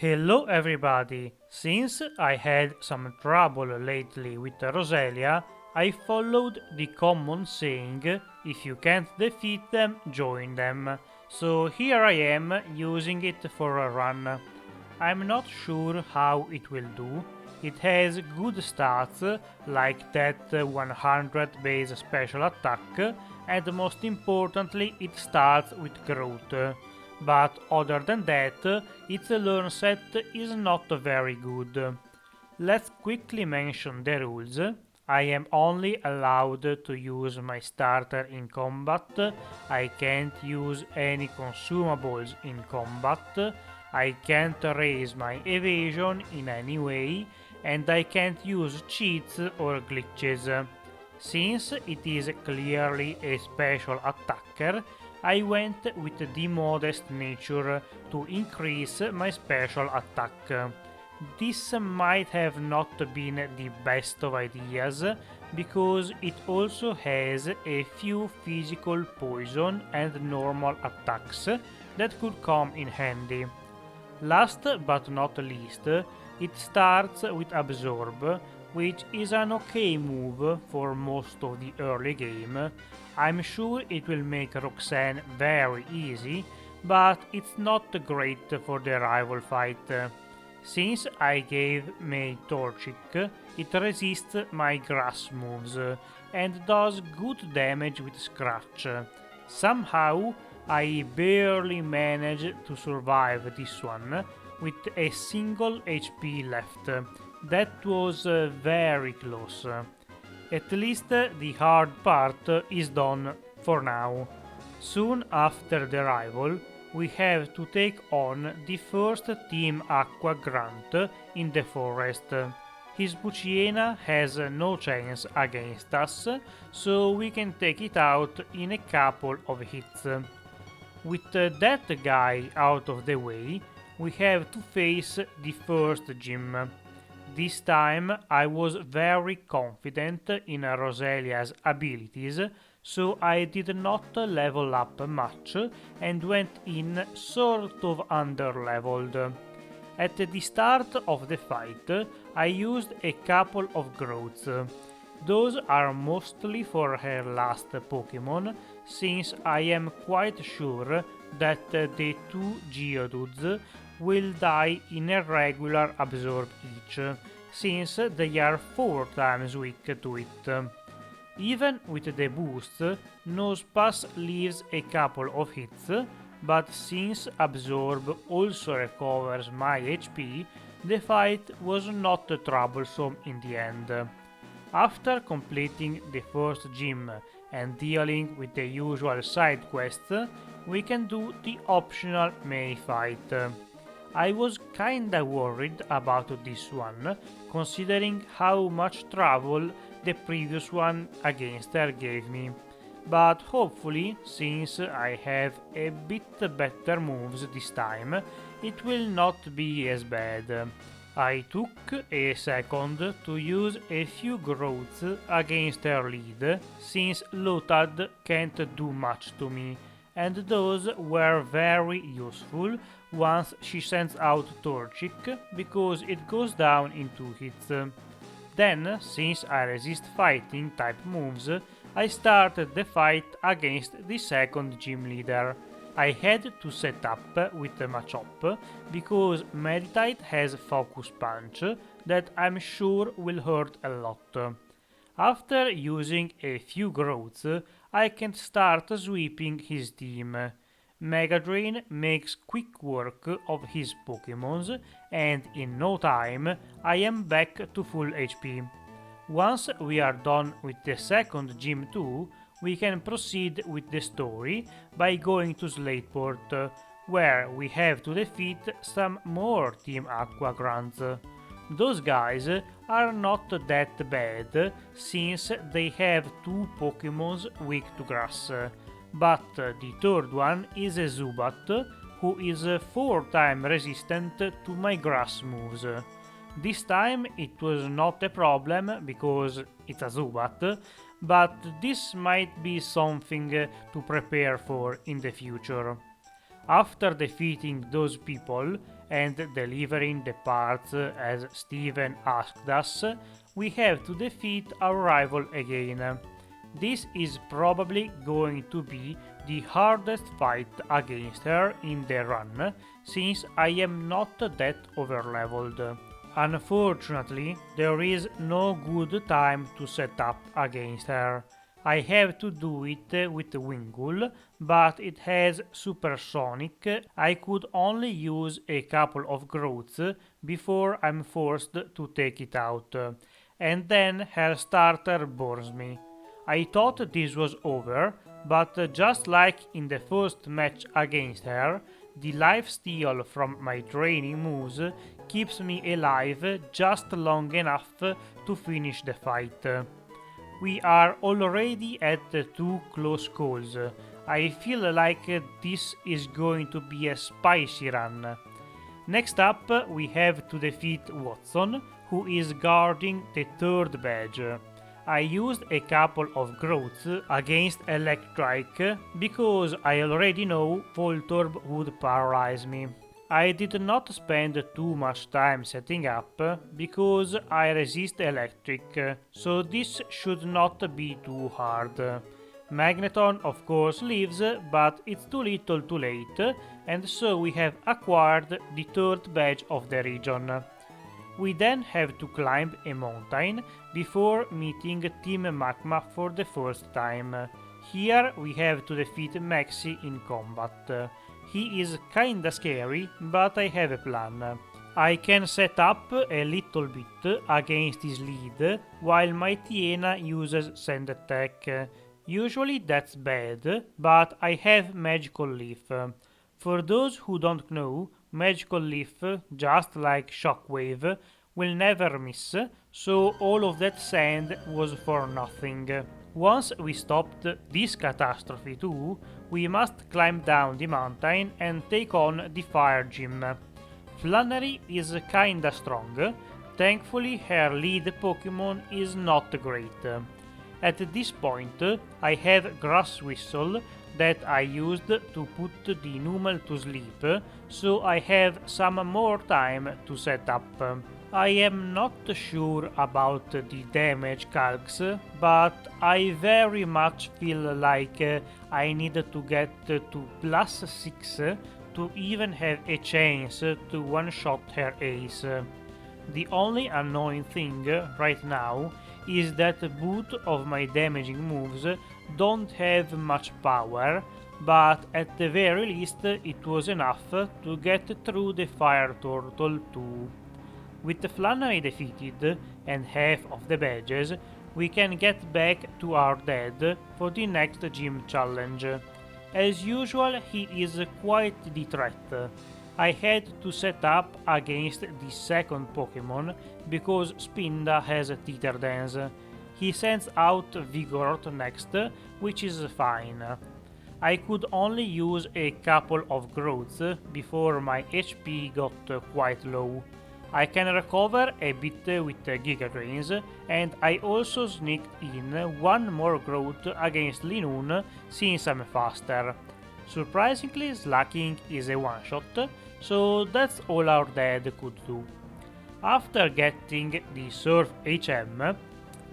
Hello everybody! Since I had some trouble lately with Roselia, I followed the common saying, if you can't defeat them, join them. So here I am using it for a run. I'm not sure how it will do. It has good stats, like that 100 base special attack, and most importantly it starts with growth. But other than that, its learn set is not very good. Let's quickly mention the rules. I am only allowed to use my starter in combat, I can't use any consumables in combat, I can't raise my evasion in any way, and I can't use cheats or glitches. Since it is clearly a special attacker, I went with the modest nature to increase my special attack. This might have not been the best of ideas, because it also has a few physical poison and normal attacks that could come in handy. Last but not least, it starts with Absorb, which is an okay move for most of the early game. I'm sure it will make Roxanne very easy, but it's not great for the rival fight. Since I gave May Torchic, it resists my grass moves and does good damage with Scratch. Somehow, I barely managed to survive this one with a single HP left. That was very close. At least the hard part is done for now. Soon after the arrival, we have to take on the first Team Aqua Grunt in the forest. His Bucciena has no chance against us, so we can take it out in a couple of hits. With that guy out of the way, we have to face the first gym. This time I was very confident in Roselia's abilities, so I did not level up much and went in sort of underleveled. At the start of the fight, I used a couple of growths. Those are mostly for her last Pokemon, since I am quite sure that the two Geodudes will die in a regular absorb each, since they are 4 times weak to it. Even with the boost, Nosepass leaves a couple of hits, but since Absorb also recovers my HP, the fight was not troublesome in the end. After completing the first gym and dealing with the usual side quests, we can do the optional May fight. I was kinda worried about this one, considering how much trouble the previous one against her gave me. But hopefully, since I have a bit better moves this time, it will not be as bad. I took a second to use a few growths against her lead, since Lotad can't do much to me, and those were very useful once she sends out Torchic, because it goes down in 2 hits. Then, since I resist fighting type moves, I started the fight against the second gym leader. I had to set up with Machop, because Meditite has Focus Punch that I'm sure will hurt a lot. After using a few growths, I can start sweeping his team. Mega Drain makes quick work of his Pokémons, and in no time I am back to full HP. Once we are done with the second gym too, we can proceed with the story by going to Slateport, where we have to defeat some more Team Aqua Grunts. Those guys are not that bad, since they have 2 Pokémons weak to grass, but the third one is a Zubat, who is 4 times resistant to my grass moves. This time it was not a problem because it's a Zubat, but this might be something to prepare for in the future. After defeating those people and delivering the parts as Steven asked us, we have to defeat our rival again. This is probably going to be the hardest fight against her in the run, since I am not that overleveled. Unfortunately, there is no good time to set up against her. I have to do it with Wingull, but it has supersonic. I could only use a couple of growths before I'm forced to take it out, and then her starter burns me. I thought this was over, but just like in the first match against her, the lifesteal from my training moves keeps me alive just long enough to finish the fight. We are already at 2 close calls. I feel like this is going to be a spicy run. Next up, we have to defeat Watson, who is guarding the third badge. I used a couple of growths against Electrike because I already know Voltorb would paralyze me. I did not spend too much time setting up because I resist electric, so this should not be too hard. Magneton of course lives, but it's too little too late, and so we have acquired the third badge of the region. We then have to climb a mountain before meeting Team Magma for the first time. Here we have to defeat Maxi in combat. He is kinda scary, but I have a plan. I can set up a little bit against his lead while my Tiena uses Sand Attack. Usually that's bad, but I have Magical Leaf. For those who don't know, Magical Leaf, just like Shockwave, will never miss, so all of that sand was for nothing. Once we stopped this catastrophe too, we must climb down the mountain and take on the Fire Gym. Flannery is kinda strong, thankfully her lead Pokemon is not great. At this point, I have Grass Whistle that I used to put the Numel to sleep, so I have some more time to set up. I am not sure about the damage calcs, but I very much feel like I need to get to +6 to even have a chance to one-shot her ace. The only annoying thing right now is that both of my damaging moves don't have much power, but at the very least it was enough to get through the Fire Turtle too. With the Flannery defeated and half of the badges, we can get back to our dad for the next gym challenge. As usual, he is quite the threat. I had to set up against the second Pokemon because Spinda has a Tether Dance. He sends out Vigoroth next, which is fine. I could only use a couple of growths before my HP got quite low. I can recover a bit with Giga Drains, and I also sneaked in one more growth against Linoon since I'm faster. Surprisingly, Slacking is a one-shot, so that's all our dad could do. After getting the Surf HM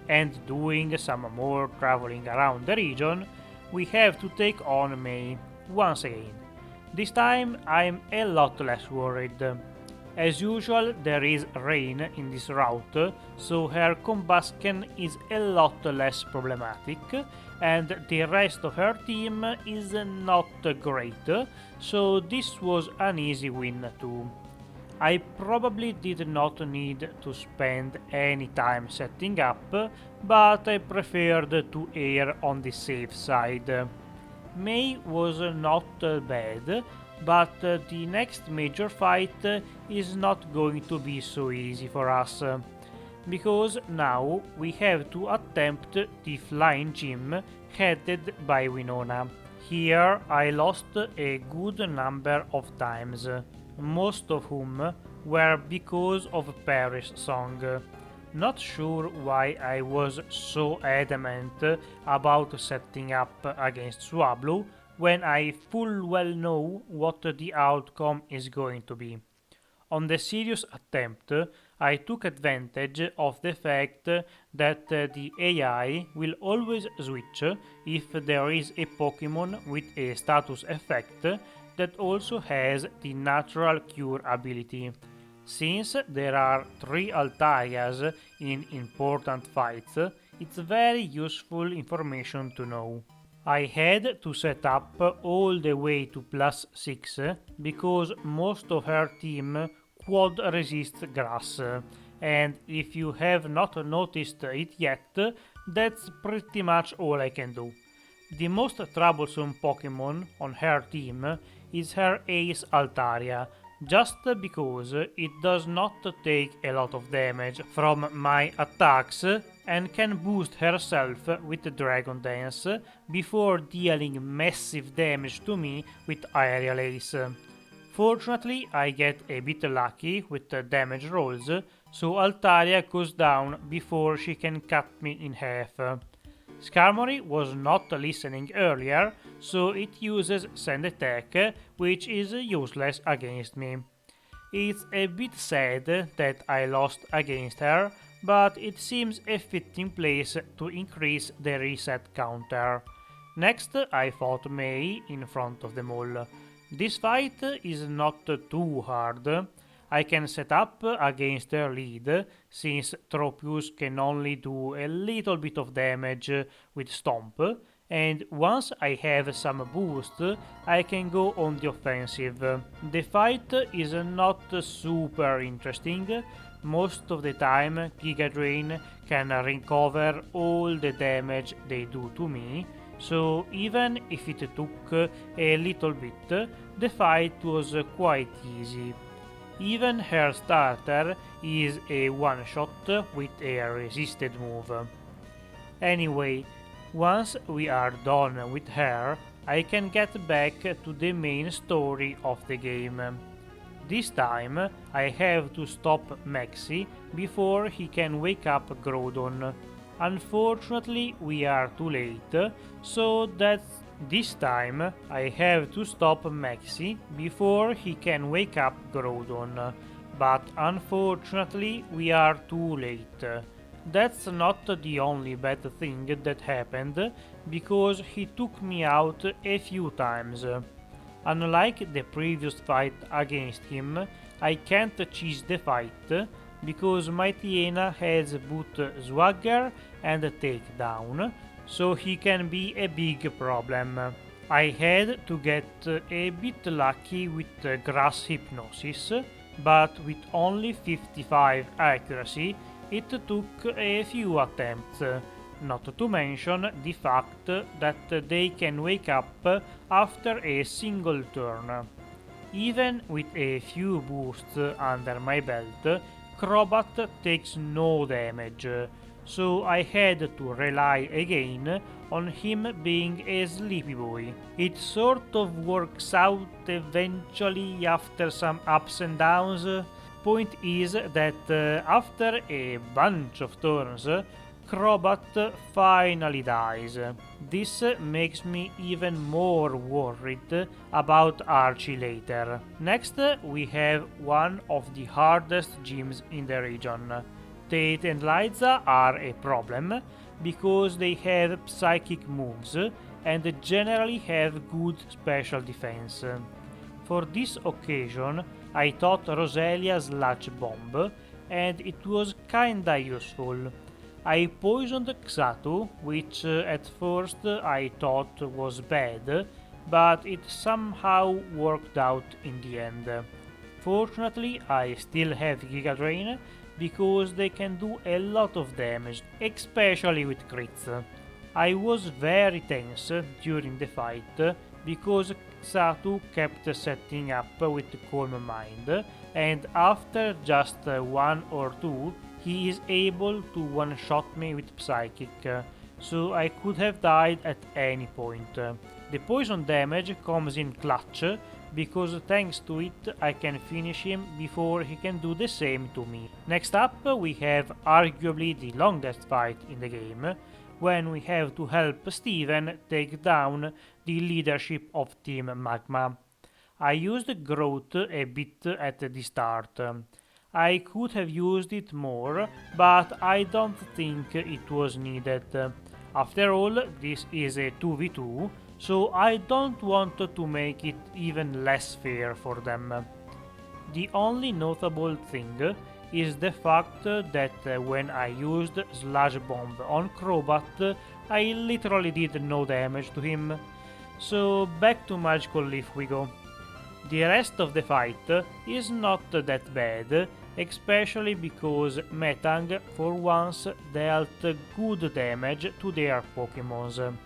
and doing some more traveling around the region, we have to take on May once again. This time I'm a lot less worried. As usual, there is rain in this route, so her combustion is a lot less problematic, and the rest of her team is not great, so this was an easy win too. I probably did not need to spend any time setting up, but I preferred to err on the safe side. May was not bad, but the next major fight is not going to be so easy for us, because now we have to attempt the Flying Gym headed by Winona. Here I lost a good number of times, most of whom were because of Paris' song. Not sure why I was so adamant about setting up against Swablu when I full well know what the outcome is going to be. On the serious attempt, I took advantage of the fact that the AI will always switch if there is a Pokemon with a status effect that also has the natural cure ability. Since there are 3 Altarias in important fights, it's very useful information to know. I had to set up all the way to +6 because most of her team quad resists grass, and if you have not noticed it yet, that's pretty much all I can do. The most troublesome Pokemon on her team is her Ace Altaria, just because it does not take a lot of damage from my attacks and can boost herself with Dragon Dance before dealing massive damage to me with Aerial Ace. Fortunately, I get a bit lucky with the damage rolls, so Altaria goes down before she can cut me in half. Skarmory was not listening earlier, so it uses Sand Attack, which is useless against me. It's a bit sad that I lost against her, but it seems a fitting place to increase the reset counter. Next, I fought May in front of them all. This fight is not too hard. I can set up against her lead, since Tropius can only do a little bit of damage with Stomp, and once I have some boost, I can go on the offensive. The fight is not super interesting. Most of the time, Giga Drain can recover all the damage they do to me, so even if it took a little bit, the fight was quite easy. Even her starter is a one-shot with a resisted move. Anyway, once we are done with her, I can get back to the main story of the game. This time, I have to stop Maxi before he can wake up Groudon. Unfortunately, we are too late, so that's this time I have to stop Maxi before he can wake up Groudon. But unfortunately, we are too late. That's not the only bad thing that happened, because he took me out a few times. Unlike the previous fight against him, I can't cheese the fight, because my Tiena has both Swagger and Takedown, so he can be a big problem. I had to get a bit lucky with Grass Hypnosis, but with only 55 accuracy, it took a few attempts, not to mention the fact that they can wake up after a single turn. Even with a few boosts under my belt, Crobat takes no damage, so I had to rely again on him being a sleepy boy. It sort of works out eventually after some ups and downs. Point is that after a bunch of turns, Crobat finally dies. This makes me even more worried about Archie later. Next, we have one of the hardest gyms in the region. Tate and Liza are a problem because they have psychic moves and generally have good special defense. For this occasion, I thought Roselia's Latch Bomb, and it was kinda useful. I poisoned Xatu, which at first I thought was bad, but it somehow worked out in the end. Fortunately, I still have Giga Drain, because they can do a lot of damage, especially with crits. I was very tense during the fight, because Xatu kept setting up with Calm Mind, and after just one or two, he is able to one-shot me with Psychic, so I could have died at any point. The poison damage comes in clutch, because thanks to it I can finish him before he can do the same to me. Next up we have arguably the longest fight in the game, when we have to help Steven take down the leadership of Team Magma. I used growth a bit at the start. I could have used it more, but I don't think it was needed. After all, this is a 2v2, so I don't want to make it even less fair for them. The only notable thing is the fact that when I used Slash Bomb on Crobat, I literally did no damage to him. So back to Magical Leaf we go. The rest of the fight is not that bad, especially because Metang for once dealt good damage to their Pokémons.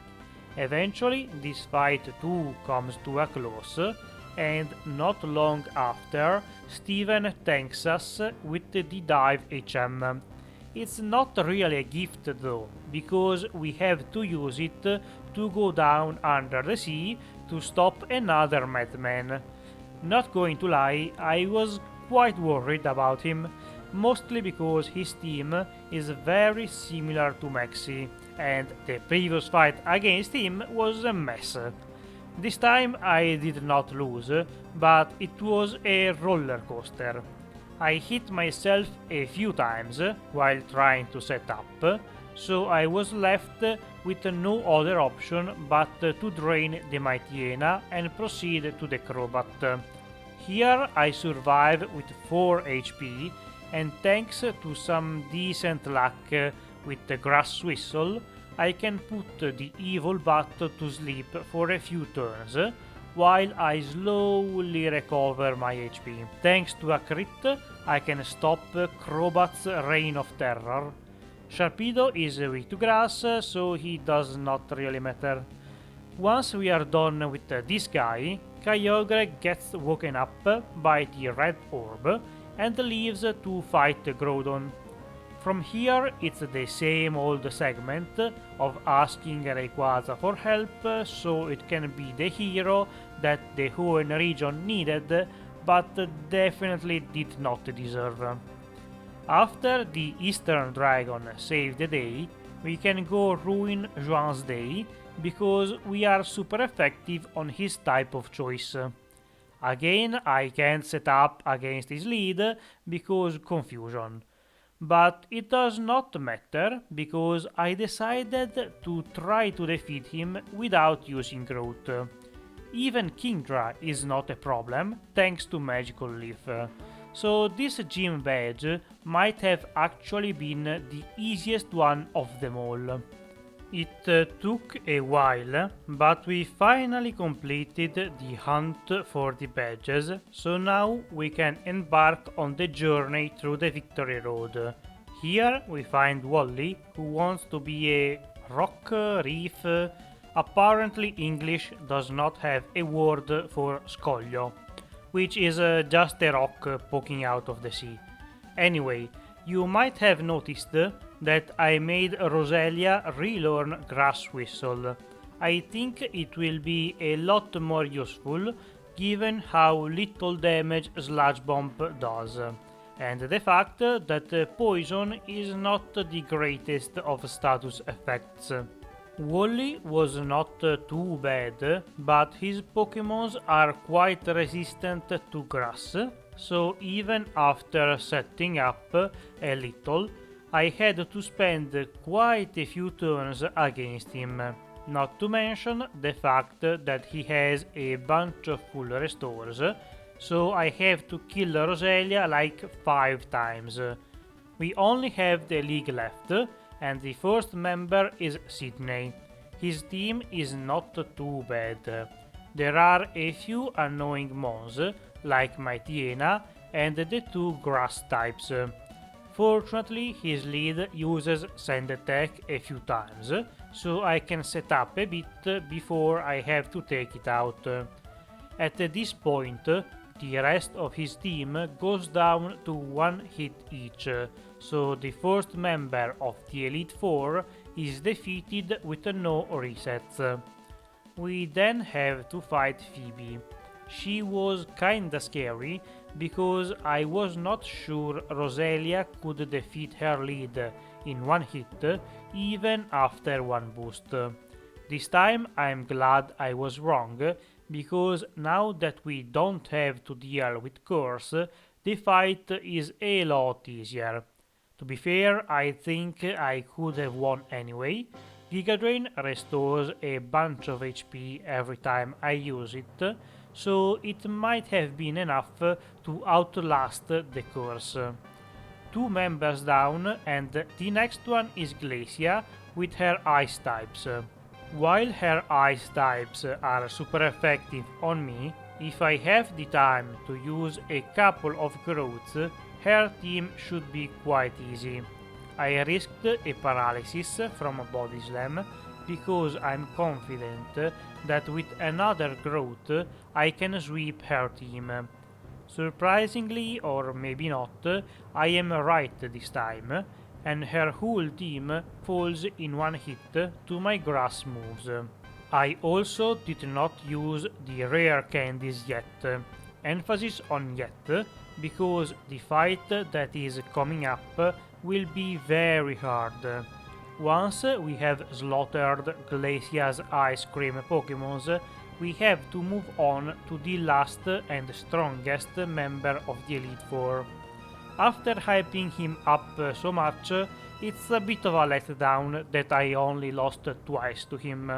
Eventually this fight too comes to a close, and not long after, Steven thanks us with the Dive HM. It's not really a gift though, because we have to use it to go down under the sea to stop another madman. Not going to lie, I was quite worried about him, mostly because his team is very similar to Maxi, and the previous fight against him was a mess. This time I did not lose, but it was a roller coaster. I hit myself a few times while trying to set up, so I was left with no other option but to drain the Mightyena and proceed to the Crobat. Here I survive with 4 HP, and thanks to some decent luck with the Grass Whistle, I can put the evil bat to sleep for a few turns, while I slowly recover my HP. Thanks to a crit, I can stop Crobat's Reign of Terror. Sharpedo is weak to grass, so he does not really matter. Once we are done with this guy, Kyogre gets woken up by the red orb and leaves to fight Groudon. From here, it's the same old segment of asking Rayquaza for help so it can be the hero that the Hoenn region needed, but definitely did not deserve. After the Eastern Dragon saved the day, we can go ruin Juan's day because we are super effective on his type of choice. Again, I can't set up against his lead because confusion. But it does not matter because I decided to try to defeat him without using growth. Even Kingdra is not a problem thanks to Magical Leaf. So this gym badge might have actually been the easiest one of them all. It took a while, but we finally completed the hunt for the badges, so now we can embark on the journey through the Victory Road. Here we find Wally, who wants to be a rock reef. Apparently English does not have a word for scoglio, which is just a rock poking out of the sea. Anyway, you might have noticed that I made Roselia relearn Grass Whistle. I think it will be a lot more useful given how little damage Sludge Bomb does, and the fact that Poison is not the greatest of status effects. Wally was not too bad, but his Pokémons are quite resistant to grass, so even after setting up a little, I had to spend quite a few turns against him, not to mention the fact that he has a bunch of full restores, so I have to kill Roselia like 5 times. We only have the league left, and the first member is Sidney. His team is not too bad. There are a few annoying mons, like Mightyena and the 2 grass types. Fortunately, his lead uses Sand Attack a few times, so I can set up a bit before I have to take it out. At this point, the rest of his team goes down to 1 hit each, so the first member of the Elite Four is defeated with no resets. We then have to fight Pheobe. She was kinda scary because I was not sure Roselia could defeat her lead in 1 hit even after 1 boost. This time I'm glad I was wrong because now that we don't have to deal with curse, the fight is a lot easier. To be fair, I think I could have won anyway. Giga Drain restores a bunch of HP every time I use it, so it might have been enough to outlast the curse. Two members down, and the next one is Glacia with her ice types. While her ice types are super effective on me, if I have the time to use a couple of growths, her team should be quite easy. I risked a paralysis from a body slam because I'm confident that with another growth I can sweep her team. Surprisingly, or maybe not, I am right this time, and her whole team falls in one hit to my grass moves. I also did not use the rare candies yet. Emphasis on yet, because the fight that is coming up will be very hard. Once we have slaughtered Glacia's ice cream Pokémons, we have to move on to the last and strongest member of the Elite Four. After hyping him up so much, it's a bit of a letdown that I only lost twice to him.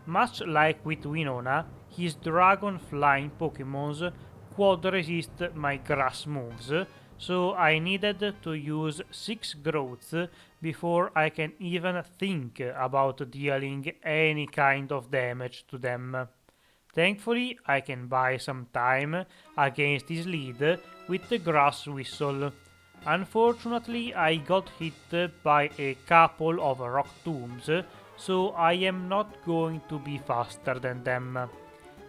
Much like with Winona, his dragon flying Pokémons quad resist my grass moves, so I needed to use 6 growths before I can even think about dealing any kind of damage to them. Thankfully, I can buy some time against his lead with the grass whistle. Unfortunately, I got hit by a couple of rock tombs, so I am not going to be faster than them.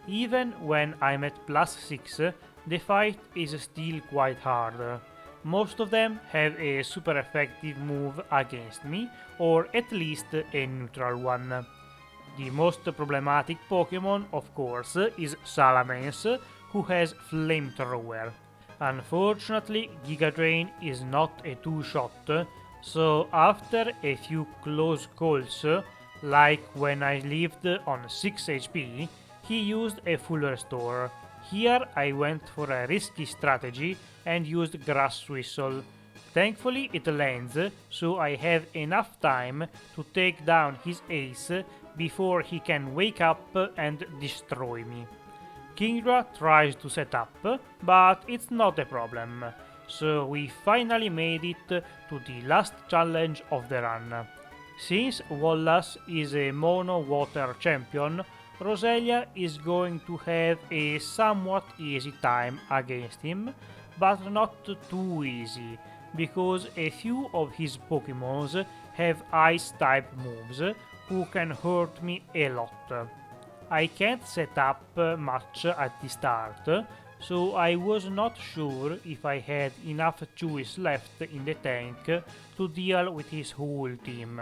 Even when I'm at +6, the fight is still quite hard. Most of them have a super effective move against me, or at least a neutral one. The most problematic Pokémon, of course, is Salamence, who has Flamethrower. Unfortunately, Giga Drain is not a two-shot, so after a few close calls, like when I lived on 6 HP, he used a full restore. Here I went for a risky strategy and used Grass Whistle. Thankfully it lands, so I have enough time to take down his ace before he can wake up and destroy me. Kingdra tries to set up, but it's not a problem, so we finally made it to the last challenge of the run. Since Wallace is a mono water champion, Roselia is going to have a somewhat easy time against him, but not too easy, because a few of his Pokémons have ice type moves who can hurt me a lot. I can't set up much at the start, so I was not sure if I had enough Chewies left in the tank to deal with his whole team.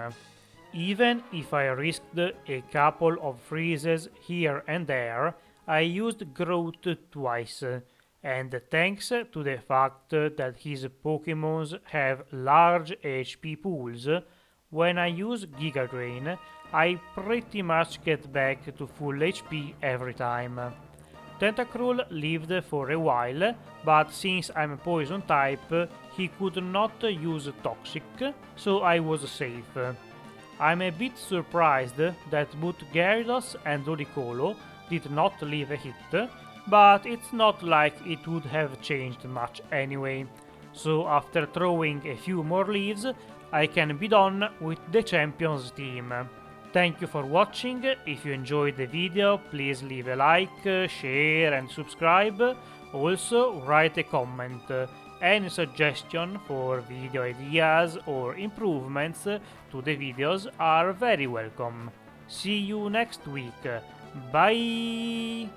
Even if I risked a couple of freezes here and there, I used Growth twice, and thanks to the fact that his Pokémons have large HP pools, when I use Giga Drain, I pretty much get back to full HP every time. Tentacruel lived for a while, but since I'm poison type, he could not use Toxic, so I was safe. I'm a bit surprised that both Gyarados and Ludicolo did not leave a hit, but it's not like it would have changed much anyway. So after throwing a few more leaves, I can be done with the champions team. Thank you for watching. If you enjoyed the video, please leave a like, share and subscribe. Also write a comment. Any suggestion for video ideas or improvements to the videos are very welcome. See you next week. Bye!